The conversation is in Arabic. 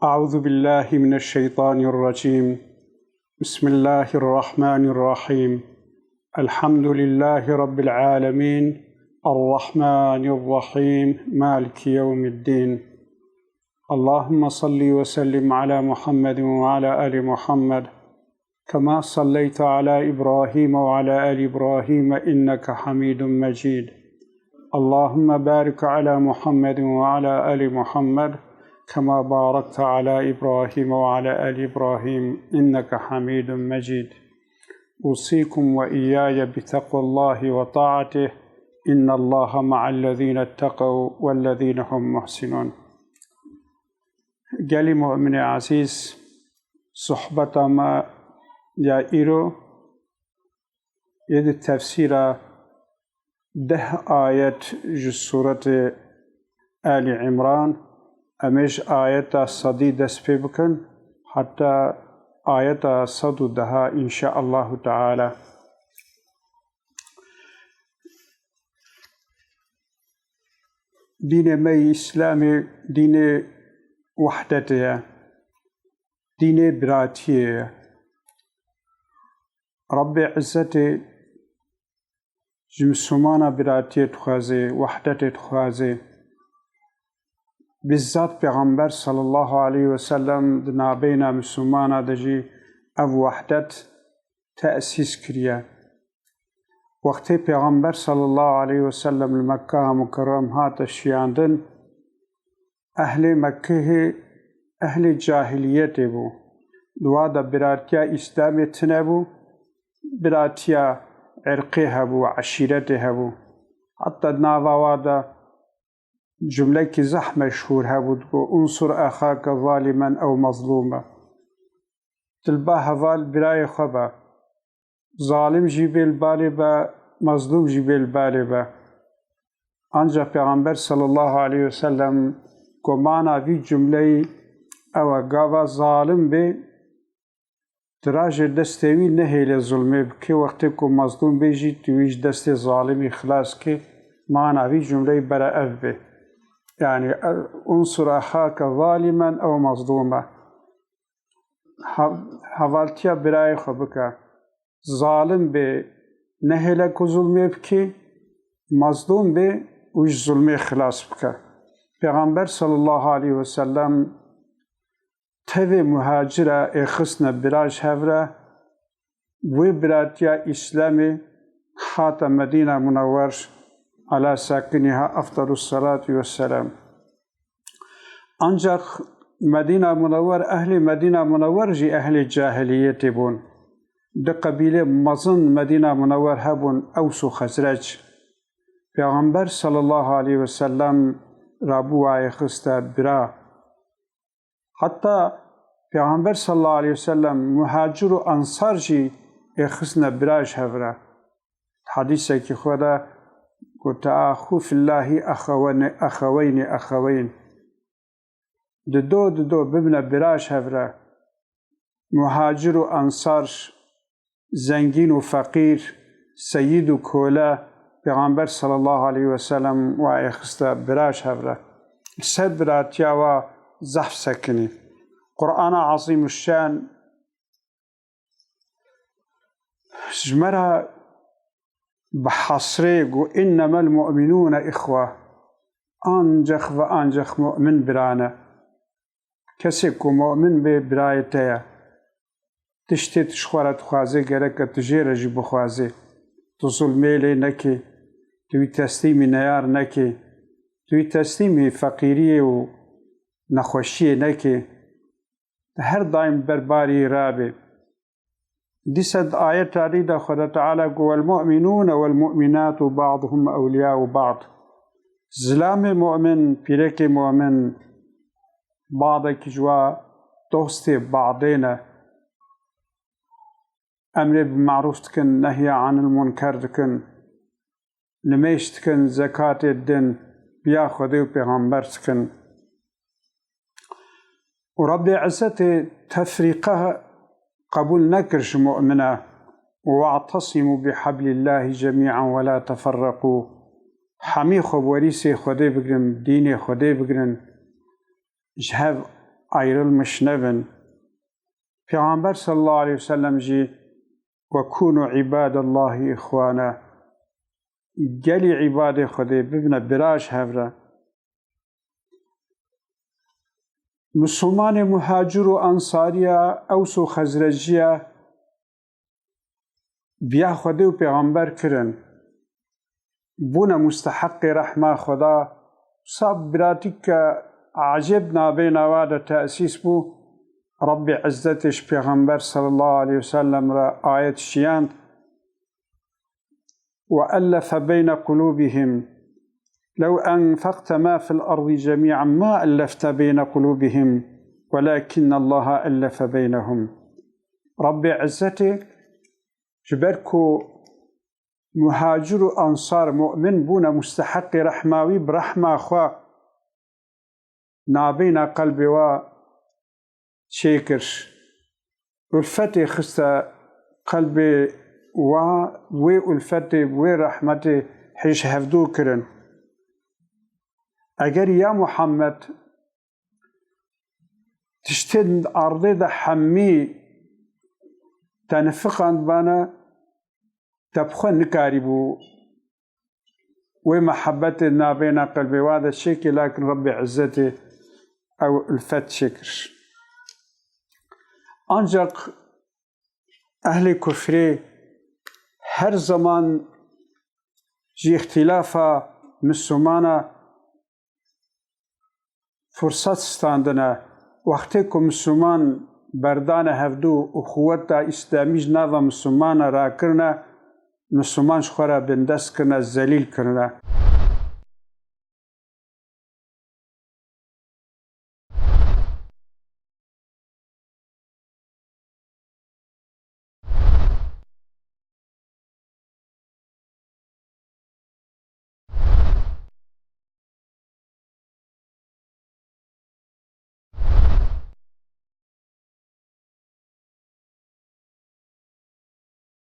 أعوذ بالله من الشيطان الرجيم. بسم الله الرحمن الرحيم. الحمد لله رب العالمين الرحمن الرحيم مالك يوم الدين. اللهم صل وسلم على محمد وعلى آل محمد كما صليت على إبراهيم وعلى آل إبراهيم إنك حميد مجيد. اللهم بارك على محمد وعلى آل محمد كما باركت على إبراهيم وعلى آل إبراهيم إنك حميد مجيد. أوصيكم وإياي بتقوى الله وطاعته إن الله مع الذين اتقوا والذين هم محسنون. قال مؤمن عزيز صحبة ما يا إيرو يد التفسير 10 آيات سورة آل عمران أمش آيات صدي دست بكن حتى آيات صدو دها إن شاء الله تعالى. دين مي إسلامي دين وحدته دين براتيه رب عزته جمسومانا براتيه تخازي وحدته تخازي بالذات پیغمبر صلی الله علیه و سلم دنابینا مسلمانا دجی او وحدت تأسیس کریه. وقتی پیغمبر صلی الله علیه و سلم لمکه مکرم هات شیاندن اهل مکه اهل جاهلیت بو دوادا براتیا اسلامی تنبو براتیا عرقی هبو عشیرت هبو حتی ناوادا جملة كزح مشهور هبود انصر أخاك ظالما أو مظلوما تلباها فال براي خبا ظالم جبل بالبا مظلوم جبل بالبا أنجا پیغمبر صلى الله عليه وسلم كمانا في جملة أو قاوا ظالم بي تراج دستوي نهي لظلمي بكي وقتكم مظلوم بيجي تويج دست ظالمي خلاص كي معنا في جملة براء به يعني انصر أخاك ظالما أو مظلوما حوالتيا براي خبك ظالم بي نهلك ظلمي بكي مظلوم بي ويش ظلمي خلاص بك. پیغمبر صلى الله عليه وسلم تذي مهاجرة اخسنا براج هفرة وبراتيا إسلامي حاتم مدينة منور على ساكنها أفضل الصلاة والسلام. أنجا مدينة منور أهل مدينة منور جي أهل جاهلية بون ده قبيلة مظن مدينة منور هبون أوس خزرج. پیغمبر صلى الله عليه وسلم رابو آي خستا برا حتى پیغمبر صلى الله عليه وسلم مهاجر و أنصار جي خسنا براج هفرا حديثة كي خدا وتآخوا في الله أخوين ددو ببنا براش هفرا مهاجر و أنصار زنگين و فقير سيد و كولا پیغمبر صلى الله عليه وسلم وآيخستا براش هفرا سد براتيا و زحف سكني. قرآن عظيم الشان جمرها بحصريق إنما المؤمنون إخوة أنجخ وأنجخ مؤمن برانا كسيكو مؤمن ببرايتها تشتي تشخورة تخوازي غيرك تجير جيبو خوازي تظلمي لي نكي توي تسليمي نيار نكي توي تسليمي فقيرية ونخوشية نكي هر دايم برباري رابي. دي سد آية عديدة خدا تعالى والمؤمنون والمؤمنات بعضهم أولياء بعض. زلام مؤمن بيرك مؤمن بعضك جوا دوست بعضنا أمر بالمعروف تكن نهي عن المنكر تكن نميش تكن زكاة الدين بياخذ وبيغمبر تكن. ورب عزته تفريقها قبول نكرش مؤمنة واعتصموا بحبل الله جميعا ولا تفرقوا حمي خب وريسي خدي بقرن ديني خدي بقرن جهاب ayrılmış nebin. Peygamber sallallahu aleyhi ve sellem jî وَكُونُوا عِبَادَ اللّٰهِ اِخْوَانَا gelî ibadê Xwedê bibine biraj hevre. Müslümanê muhacir û ansariya Ews û Xezreciya biya Xwedê û Peygamber kirin. Bûne musteheqê rehma Xweda. Sab biratik ke acib nabêna wa de te'sîs bû. Rabbi İzzetîş Peygamber sallallahu aleyhi ve sellem ra ayet şiyand وَأَلَّفَ بَيْنَ قُلُوبِهِمْ لَوْ أَنْفَقْتَ مَا فِي الْأَرْضِ جَمِيعًا مَا أَلَّفْتَ بَيْنَ قُلُوبِهِمْ وَلَكِنَّ اللّٰهَ أَلَّفَ بَيْنَهُمْ. Rabbi İzzetî jiberku muhacir û ansar mu'min bûne musteheqê rehma wî bi rehma xwe nabêna qelbê we çêkir. Ulfetê xiste qelbê we wê ulfetê wê rehmetê hêj hevdû kirin. Eger ya Muhammed tiştên erdê de hemî te nifiqand bane te bi xwe nikarîbû wê mehebetê nabêna qelbê we de çêkî lakin Rabbi İzzetî ew ulfet çêkir. Ancak ehli küfrê her zaman ji ihtilafa Müslümana fırsat standine. Wextê ku Müslüman berdane hevdû û xûweta İslamî ji nava Müslümana rakirine, Müslüman ji xwe re bindest kirine, zelîl kirine.